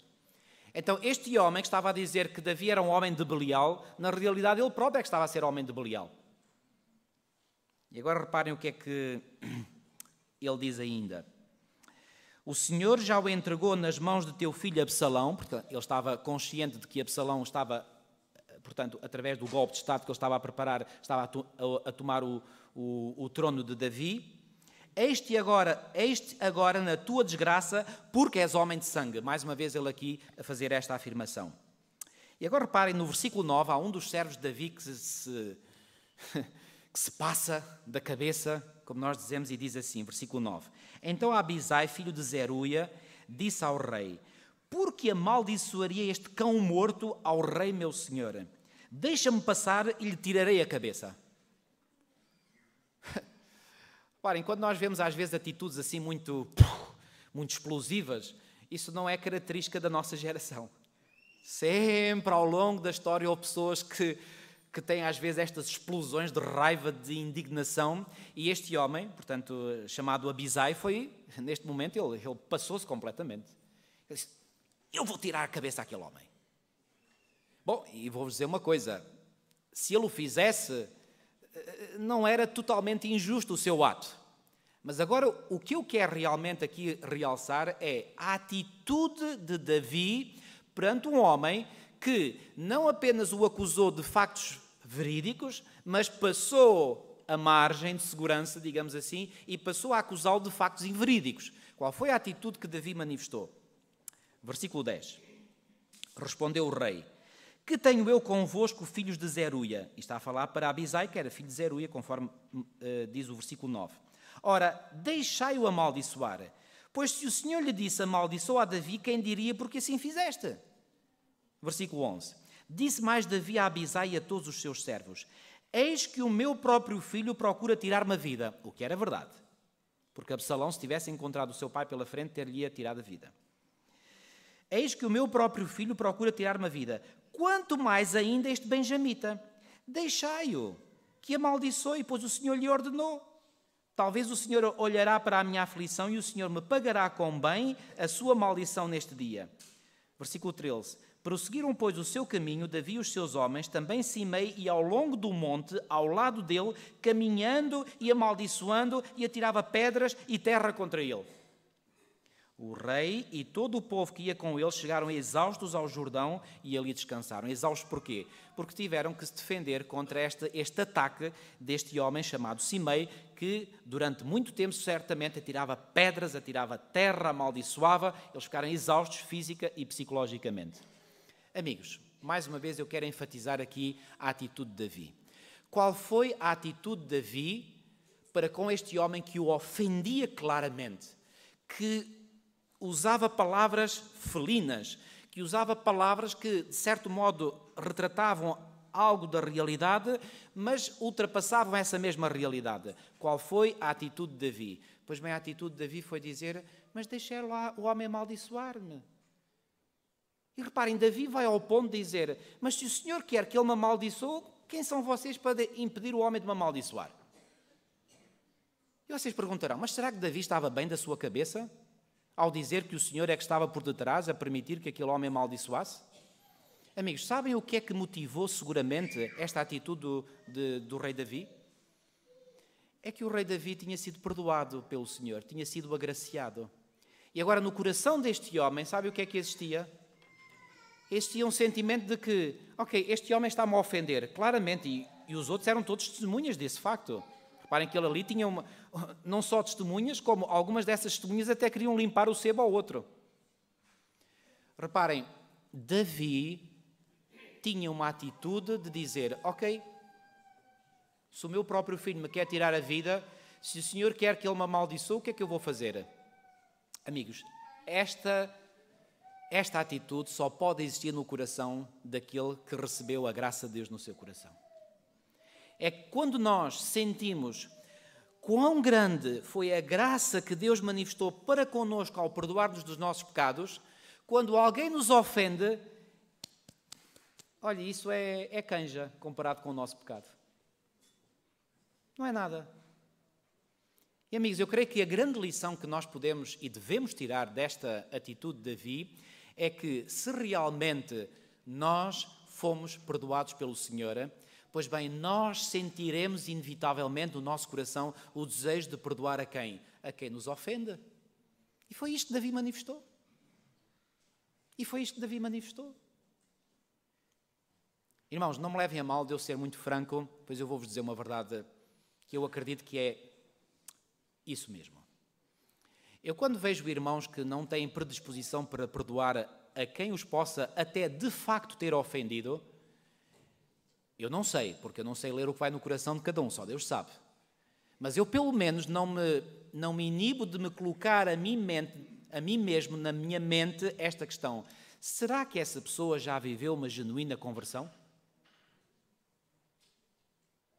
Então, este homem que estava a dizer que Davi era um homem de Belial, na realidade ele próprio é que estava a ser homem de Belial. E agora reparem o que é que ele diz ainda. O Senhor já o entregou nas mãos de teu filho Absalão, porque ele estava consciente de que Absalão estava, portanto, através do golpe de Estado que ele estava a preparar, estava a tomar o trono de Davi. Este agora na tua desgraça, porque és homem de sangue. Mais uma vez ele aqui a fazer esta afirmação. E agora reparem, no versículo 9, há um dos servos de Davi que se passa da cabeça, como nós dizemos, e diz assim, versículo 9. Então Abisai, filho de Zeruia, disse ao rei: por que amaldiçoaria este cão morto ao rei meu senhor? Deixa-me passar e lhe tirarei a cabeça. Reparem, quando nós vemos às vezes atitudes assim muito explosivas, isso não é característica da nossa geração. Sempre ao longo da história houve pessoas que têm às vezes estas explosões de raiva, de indignação, e este homem, portanto, chamado Abisai, foi, neste momento, ele passou-se completamente. Ele disse: eu vou tirar a cabeça àquele homem. Bom, e vou-vos dizer uma coisa, se ele o fizesse, não era totalmente injusto o seu ato. Mas agora, o que eu quero realmente aqui realçar é a atitude de Davi perante um homem que não apenas o acusou de factos verídicos, mas passou a margem de segurança, digamos assim, e passou a acusá-lo de factos inverídicos. Qual foi a atitude que Davi manifestou? Versículo 10. Respondeu o rei: que tenho eu convosco, filhos de Zeruia? E está a falar para Abisai, que era filho de Zeruia, conforme diz o versículo 9. Ora, deixai-o amaldiçoar, pois se o Senhor lhe disse amaldiçoa a Davi, quem diria porque assim fizeste? Versículo 11. Disse mais Davi a Abisai e a todos os seus servos: eis que o meu próprio filho procura tirar-me a vida. O que era verdade, porque Absalão, se tivesse encontrado o seu pai pela frente, ter-lhe tirado a vida. Eis que o meu próprio filho procura tirar-me a vida. Quanto mais ainda este benjamita? Deixai-o, que amaldiçoe, pois o Senhor lhe ordenou. Talvez o Senhor olhará para a minha aflição e o Senhor me pagará com bem a sua maldição neste dia. Versículo 13. Prosseguiram, pois, o seu caminho, Davi e os seus homens, também Simei e ao longo do monte, ao lado dele, caminhando e amaldiçoando, e atirava pedras e terra contra ele. O rei e todo o povo que ia com ele chegaram exaustos ao Jordão e ali descansaram. Exaustos porquê? Porque tiveram que se defender contra este ataque deste homem chamado Simei, que durante muito tempo certamente atirava pedras, atirava terra, amaldiçoava. Eles ficaram exaustos física e psicologicamente. Amigos, mais uma vez eu quero enfatizar aqui a atitude de Davi. Qual foi a atitude de Davi para com este homem que o ofendia claramente, que usava palavras felinas, que usava palavras que, de certo modo, retratavam algo da realidade, mas ultrapassavam essa mesma realidade. Qual foi a atitude de Davi? Pois bem, a atitude de Davi foi dizer: mas deixei lá o homem amaldiçoar-me. E reparem, Davi vai ao ponto de dizer: mas se o Senhor quer que ele me amaldiçoe, quem são vocês para impedir o homem de me amaldiçoar? E vocês perguntarão: mas será que Davi estava bem da sua cabeça ao dizer que o Senhor é que estava por detrás a permitir que aquele homem amaldiçoasse? Amigos, sabem o que é que motivou seguramente esta atitude do rei Davi? É que o rei Davi tinha sido perdoado pelo Senhor, tinha sido agraciado. E agora no coração deste homem, sabe o que é que existia? Existia um sentimento de que, ok, este homem está-me a ofender, claramente, e os outros eram todos testemunhas desse facto. Reparem que ele ali tinha não só testemunhas, como algumas dessas testemunhas até queriam limpar o sebo ao outro. Reparem, Davi tinha uma atitude de dizer: ok, se o meu próprio filho me quer tirar a vida, se o Senhor quer que ele me amaldiçoe, o que é que eu vou fazer? Amigos, esta atitude só pode existir no coração daquele que recebeu a graça de Deus no seu coração. É que quando nós sentimos quão grande foi a graça que Deus manifestou para connosco ao perdoar-nos dos nossos pecados, quando alguém nos ofende, olha, isso é canja comparado com o nosso pecado. Não é nada. E amigos, eu creio que a grande lição que nós podemos e devemos tirar desta atitude de Davi é que se realmente nós fomos perdoados pelo Senhor, pois bem, nós sentiremos inevitavelmente no nosso coração o desejo de perdoar a quem? A quem nos ofende. E foi isto que Davi manifestou. Irmãos, não me levem a mal de eu ser muito franco, pois eu vou-vos dizer uma verdade que eu acredito que é isso mesmo. Eu quando vejo irmãos que não têm predisposição para perdoar a quem os possa até de facto ter ofendido, eu não sei, porque eu não sei ler o que vai no coração de cada um, só Deus sabe. Mas eu pelo menos não me inibo de me colocar a mim mesmo, na minha mente, esta questão: será que essa pessoa já viveu uma genuína conversão?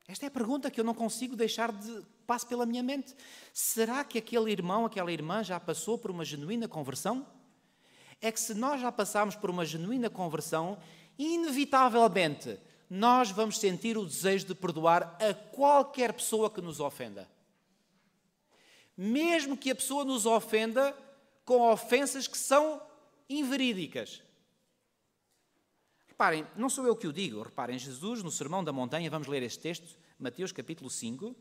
Esta é a pergunta que eu não consigo deixar de passar pela minha mente. Será que aquele irmão, aquela irmã já passou por uma genuína conversão? É que se nós já passarmos por uma genuína conversão, inevitavelmente nós vamos sentir o desejo de perdoar a qualquer pessoa que nos ofenda. Mesmo que a pessoa nos ofenda com ofensas que são inverídicas. Reparem, não sou eu que o digo. Reparem, Jesus, no Sermão da Montanha, vamos ler este texto, Mateus capítulo 5.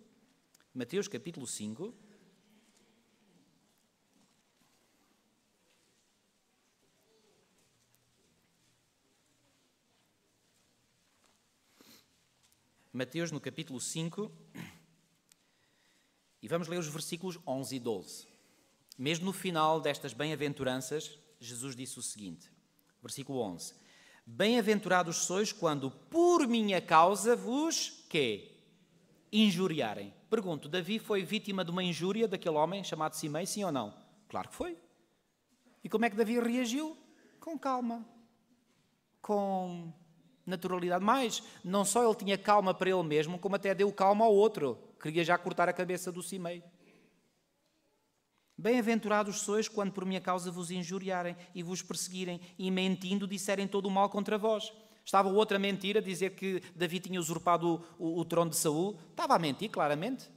Mateus capítulo 5. Mateus no capítulo 5. E vamos ler os versículos 11 e 12. Mesmo no final destas bem-aventuranças, Jesus disse o seguinte, versículo 11: Bem-aventurados sois quando por minha causa vos, quê? Injuriarem. Pergunto, Davi foi vítima de uma injúria daquele homem chamado Simei, sim ou não? Claro que foi. E como é que Davi reagiu? Com calma. Com naturalidade. Mais, não só ele tinha calma para ele mesmo, como até deu calma ao outro. Queria já cortar a cabeça do Simei. Bem-aventurados sois quando por minha causa vos injuriarem e vos perseguirem e mentindo disserem todo o mal contra vós. Estava outra mentira, dizer que Davi tinha usurpado o trono de Saul. Estava a mentir, claramente.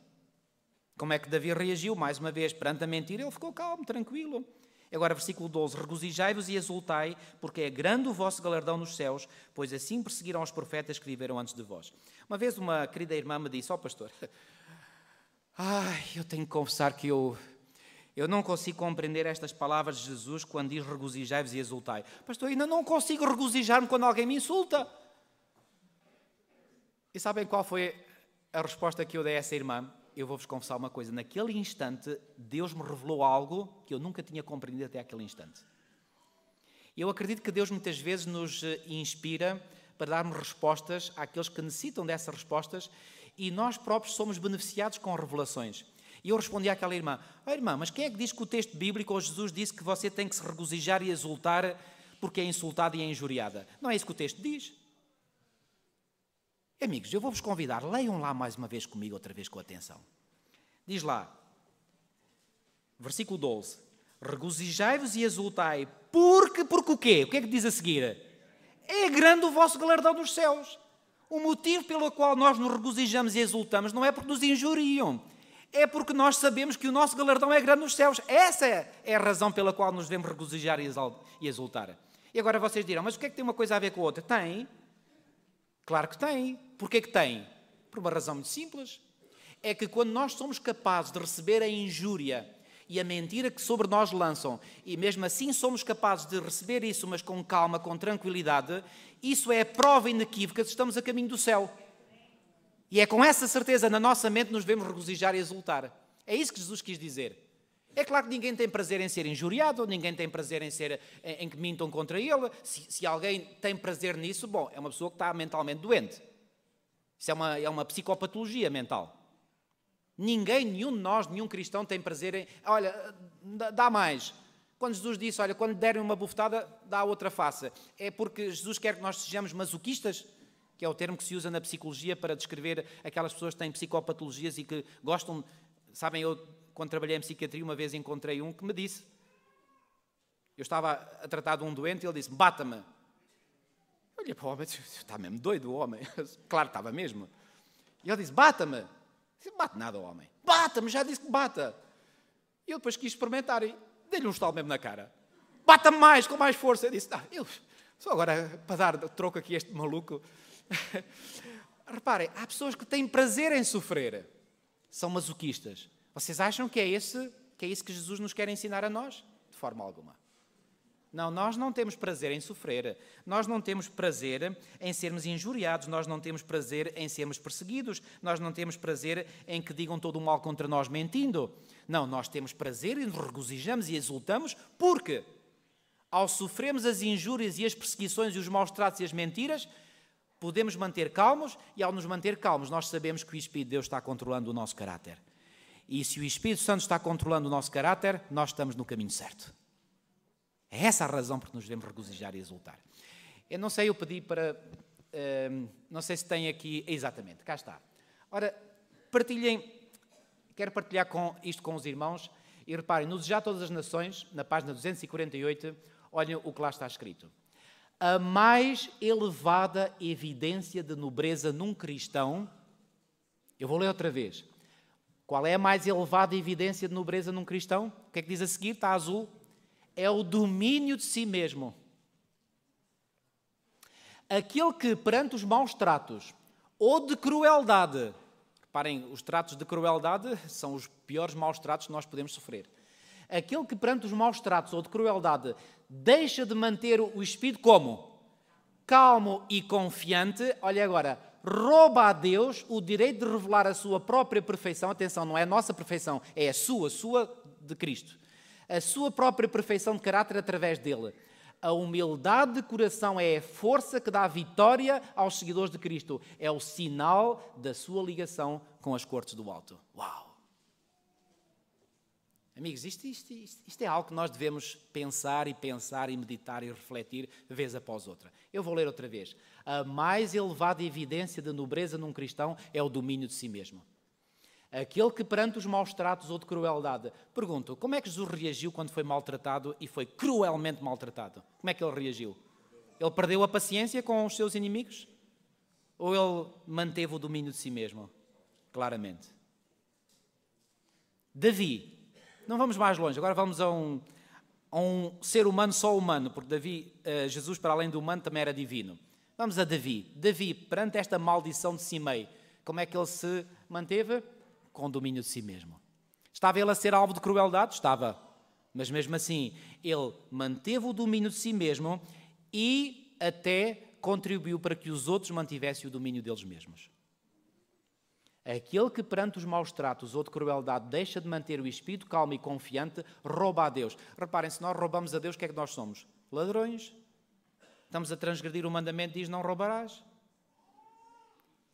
Como é que Davi reagiu? Mais uma vez, perante a mentira, ele ficou calmo, tranquilo. Agora, versículo 12. Regozijai-vos e exultai, porque é grande o vosso galardão nos céus, pois assim perseguiram os profetas que viveram antes de vós. Uma vez uma querida irmã me disse: pastor, eu tenho que confessar que eu não consigo compreender estas palavras de Jesus quando diz regozijai-vos e exultai. Pastor, ainda não consigo regozijar-me quando alguém me insulta. E sabem qual foi a resposta que eu dei a essa irmã? Eu vou-vos confessar uma coisa. Naquele instante, Deus me revelou algo que eu nunca tinha compreendido até aquele instante. Eu acredito que Deus muitas vezes nos inspira para darmos respostas àqueles que necessitam dessas respostas e nós próprios somos beneficiados com revelações. E eu respondi àquela irmã: irmã, mas quem é que diz que o texto bíblico ou Jesus disse que você tem que se regozijar e exultar porque é insultada e é injuriada? Não é isso que o texto diz. Amigos, eu vou-vos convidar, leiam lá mais uma vez comigo, outra vez com atenção. Diz lá, versículo 12: regozijai-vos e exultai, porque o quê? O que é que diz a seguir? É grande o vosso galardão dos céus. O motivo pelo qual nós nos regozijamos e exultamos não é porque nos injuriam, é porque nós sabemos que o nosso galardão é grande nos céus. Essa é a razão pela qual nos devemos regozijar e exultar. E agora vocês dirão, mas o que é que tem uma coisa a ver com a outra? Tem. Claro que tem. Porquê que tem? Por uma razão muito simples. É que quando nós somos capazes de receber a injúria e a mentira que sobre nós lançam, e mesmo assim somos capazes de receber isso, mas com calma, com tranquilidade, isso é a prova inequívoca de que estamos a caminho do céu. E é com essa certeza na nossa mente que nos devemos regozijar e exultar. É isso que Jesus quis dizer. É claro que ninguém tem prazer em ser injuriado, ninguém tem prazer em que mintam contra ele. Se alguém tem prazer nisso, bom, é uma pessoa que está mentalmente doente. Isso é uma psicopatologia mental. Ninguém, nenhum de nós, nenhum cristão tem prazer em... Olha, dá mais. Quando Jesus disse, olha, quando derem uma bufetada, dá a outra face. É porque Jesus quer que nós sejamos masoquistas, que é o termo que se usa na psicologia para descrever aquelas pessoas que têm psicopatologias e que gostam... Sabem, eu, quando trabalhei em psiquiatria, uma vez encontrei um que me disse... Eu estava a tratar de um doente e ele disse, bata-me. Eu olhei para o homem, está mesmo doido o homem. Claro, estava mesmo. E ele disse, bata-me. Não bate nada ao homem. Bata-me, já disse que bata. E eu depois quis experimentar e dei-lhe um estalo mesmo na cara. Bata-me mais, com mais força. Eu disse, só agora para dar troco aqui a este maluco. Reparem, há pessoas que têm prazer em sofrer. São masoquistas. Vocês acham que é isso que Jesus nos quer ensinar a nós? De forma alguma. Não, nós não temos prazer em sofrer, nós não temos prazer em sermos injuriados, nós não temos prazer em sermos perseguidos, nós não temos prazer em que digam todo o mal contra nós mentindo. Não, nós temos prazer e nos regozijamos e exultamos porque, ao sofrermos as injúrias e as perseguições e os maus tratos e as mentiras, podemos manter calmos e, ao nos manter calmos, nós sabemos que o Espírito de Deus está controlando o nosso caráter. E se o Espírito Santo está controlando o nosso caráter, nós estamos no caminho certo. É essa a razão por que nos devemos regozijar e exultar. Eu não sei, eu pedi para... não sei se tem aqui... Exatamente, cá está. Ora, quero partilhar isto com os irmãos e reparem, no Desejar Todas as Nações, na página 248, olhem o que lá está escrito. A mais elevada evidência de nobreza num cristão... Eu vou ler outra vez. Qual é a mais elevada evidência de nobreza num cristão? O que é que diz a seguir? Está azul. É o domínio de si mesmo. Aquele que, perante os maus tratos ou de crueldade, reparem, os tratos de crueldade são os piores maus tratos que nós podemos sofrer. Aquele que, perante os maus tratos ou de crueldade, deixa de manter o espírito como? Calmo e confiante. Olha agora, rouba a Deus o direito de revelar a sua própria perfeição. Atenção, não é a nossa perfeição, é a sua de Cristo. A sua própria perfeição de caráter através dele. A humildade de coração é a força que dá a vitória aos seguidores de Cristo. É o sinal da sua ligação com as cortes do alto. Uau! Amigos, isto é algo que nós devemos pensar e meditar e refletir vez após outra. Eu vou ler outra vez. A mais elevada evidência de nobreza num cristão é o domínio de si mesmo. Aquele que perante os maus tratos ou de crueldade... Pergunto, como é que Jesus reagiu quando foi maltratado e foi cruelmente maltratado? Como é que ele reagiu? Ele perdeu a paciência com os seus inimigos? Ou ele manteve o domínio de si mesmo? Claramente. Davi. Não vamos mais longe, agora vamos a um ser humano só humano, porque Jesus, para além do humano, também era divino. Vamos a Davi. Davi, perante esta maldição de Simei, como é que ele se manteve? Com domínio de si mesmo. Estava ele a ser alvo de crueldade? Estava. Mas mesmo assim, ele manteve o domínio de si mesmo e até contribuiu para que os outros mantivessem o domínio deles mesmos. Aquele que perante os maus tratos ou de crueldade deixa de manter o espírito calmo e confiante, rouba a Deus. Reparem, se nós roubamos a Deus, o que é que nós somos? Ladrões. Estamos a transgredir o mandamento que diz não roubarás.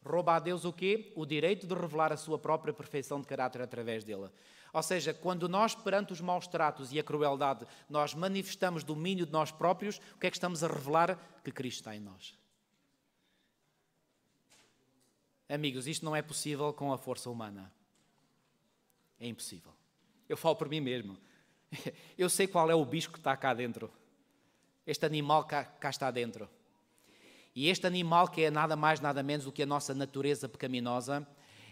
Rouba a Deus o quê? O direito de revelar a sua própria perfeição de caráter através dele. Ou seja, quando nós, perante os maus tratos e a crueldade, nós manifestamos domínio de nós próprios, o que é que estamos a revelar? Que Cristo está em nós. Amigos, isto não é possível com a força humana. É impossível. Eu falo por mim mesmo. Eu sei qual é o bicho que está cá dentro. Este animal cá está dentro. E este animal, que é nada mais, nada menos do que a nossa natureza pecaminosa,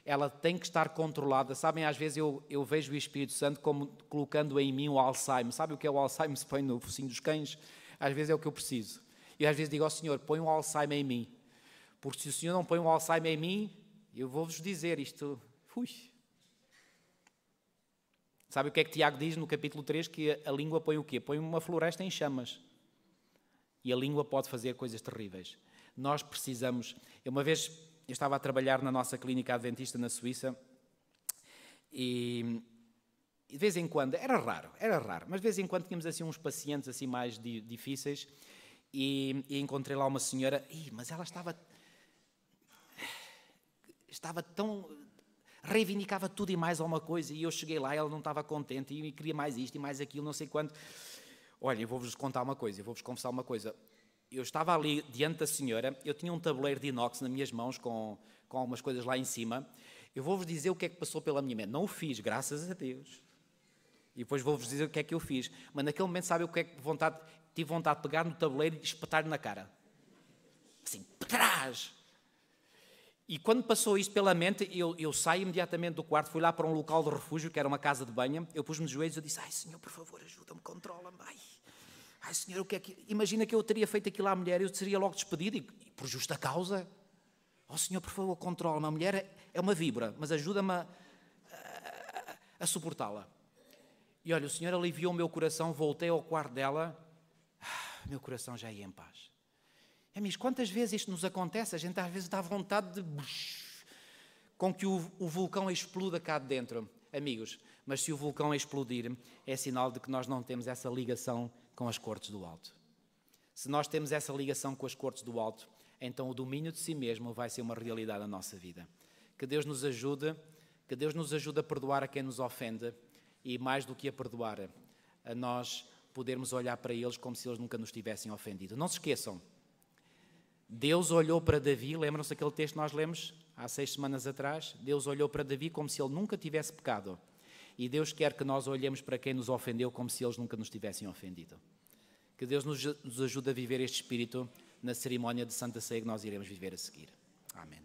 ela tem que estar controlada. Sabem, às vezes eu vejo o Espírito Santo como colocando em mim o Alzheimer. Sabe o que é o Alzheimer? Se põe no focinho dos cães. Às vezes é o que eu preciso. E às vezes digo ao Senhor, põe um Alzheimer em mim. Porque se o Senhor não põe um Alzheimer em mim, eu vou-vos dizer isto. Sabe o que é que Tiago diz no capítulo 3? Que a língua põe o quê? Põe uma floresta em chamas. E a língua pode fazer coisas terríveis. Nós precisamos... Uma vez eu estava a trabalhar na nossa clínica adventista na Suíça e de vez em quando, era raro, mas de vez em quando tínhamos assim uns pacientes assim mais difíceis e encontrei lá uma senhora, mas ela estava tão... reivindicava tudo e mais alguma coisa e eu cheguei lá e ela não estava contente e queria mais isto e mais aquilo, não sei quanto. Olha, eu vou-vos contar uma coisa, eu vou-vos confessar uma coisa. Eu estava ali diante da senhora, eu tinha um tabuleiro de inox nas minhas mãos com algumas coisas lá em cima. Eu vou-vos dizer o que é que passou pela minha mente. Não o fiz, graças a Deus. E depois vou-vos dizer o que é que eu fiz. Mas naquele momento, sabe o que é que tive vontade de pegar no tabuleiro e espetar-lhe na cara. Assim, para trás! E quando passou isto pela mente, eu saí imediatamente do quarto, fui lá para um local de refúgio, que era uma casa de banho, eu pus-me de joelhos e disse, Senhor, por favor, ajuda-me, controla-me. Ai, Senhor, o que é que... Imagina que eu teria feito aquilo à mulher, eu seria logo despedido, e por justa causa. Senhor, por favor, controla-me. A mulher é uma víbora, mas ajuda-me a suportá-la. E olha, o Senhor aliviou o meu coração, voltei ao quarto dela, meu coração já ia em paz. Amigos, quantas vezes isto nos acontece? A gente às vezes dá vontade de... com que o vulcão exploda cá de dentro. Amigos, mas se o vulcão explodir, é sinal de que nós não temos essa ligação com as cortes do alto. Se nós temos essa ligação com as cortes do alto, então o domínio de si mesmo vai ser uma realidade na nossa vida. Que Deus nos ajude a perdoar a quem nos ofende e, mais do que a perdoar, a nós podermos olhar para eles como se eles nunca nos tivessem ofendido. Não se esqueçam, Deus olhou para Davi, lembram-se daquele texto que nós lemos há 6 semanas atrás? Deus olhou para Davi como se ele nunca tivesse pecado. E Deus quer que nós olhemos para quem nos ofendeu como se eles nunca nos tivessem ofendido. Que Deus nos ajude a viver este espírito na cerimónia de Santa Ceia que nós iremos viver a seguir. Amém.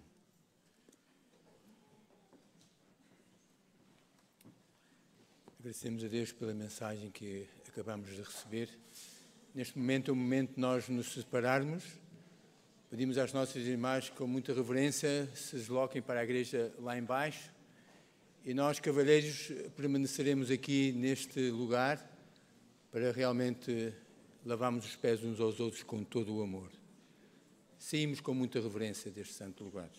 Agradecemos a Deus pela mensagem que acabamos de receber. Neste momento é o momento de nós nos separarmos. Pedimos às nossas irmãs que com muita reverência se desloquem para a igreja lá embaixo. E nós, cavalheiros, permaneceremos aqui neste lugar para realmente lavarmos os pés uns aos outros com todo o amor. Saímos com muita reverência deste santo lugar.